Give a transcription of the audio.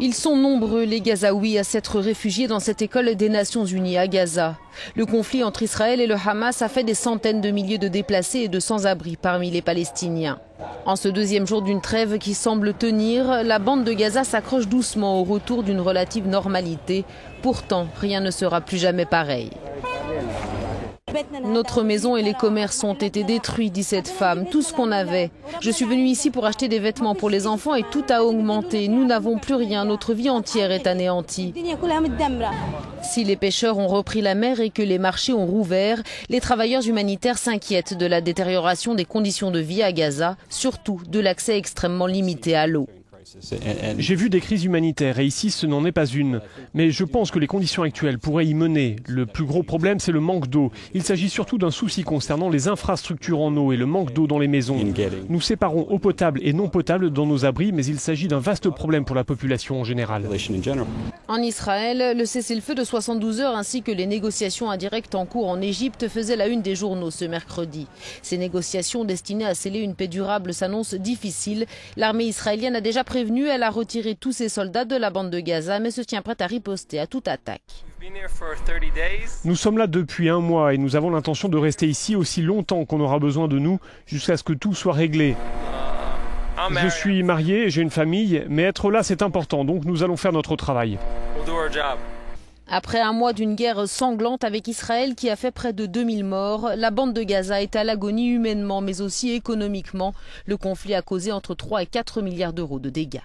Ils sont nombreux, les Gazaouis, à s'être réfugiés dans cette école des Nations Unies à Gaza. Le conflit entre Israël et le Hamas a fait des centaines de milliers de déplacés et de sans-abri parmi les Palestiniens. En ce deuxième jour d'une trêve qui semble tenir, la bande de Gaza s'accroche doucement au retour d'une relative normalité. Pourtant, rien ne sera plus jamais pareil. Notre maison et les commerces ont été détruits, dit cette femme, tout ce qu'on avait. Je suis venue ici pour acheter des vêtements pour les enfants et tout a augmenté. Nous n'avons plus rien, notre vie entière est anéantie. Si les pêcheurs ont repris la mer et que les marchés ont rouvert, les travailleurs humanitaires s'inquiètent de la détérioration des conditions de vie à Gaza, surtout de l'accès extrêmement limité à l'eau. J'ai vu des crises humanitaires et ici ce n'en est pas une. Mais je pense que les conditions actuelles pourraient y mener. Le plus gros problème, c'est le manque d'eau. Il s'agit surtout d'un souci concernant les infrastructures en eau et le manque d'eau dans les maisons. Nous séparons eau potable et non potable dans nos abris, mais il s'agit d'un vaste problème pour la population en général. En Israël, le cessez-le-feu de 72 heures ainsi que les négociations indirectes en cours en Égypte faisaient la une des journaux ce mercredi. Ces négociations destinées à sceller une paix durable s'annoncent difficiles. L'armée israélienne a déjà prévenu, elle a retiré tous ses soldats de la bande de Gaza, mais se tient prête à riposter à toute attaque. Nous sommes là depuis un mois et nous avons l'intention de rester ici aussi longtemps qu'on aura besoin de nous, jusqu'à ce que tout soit réglé. Je suis marié et j'ai une famille, mais être là c'est important, donc nous allons faire notre travail. Après un mois d'une guerre sanglante avec Israël qui a fait près de 2000 morts, la bande de Gaza est à l'agonie humainement mais aussi économiquement. Le conflit a causé entre 3 et 4 milliards d'euros de dégâts.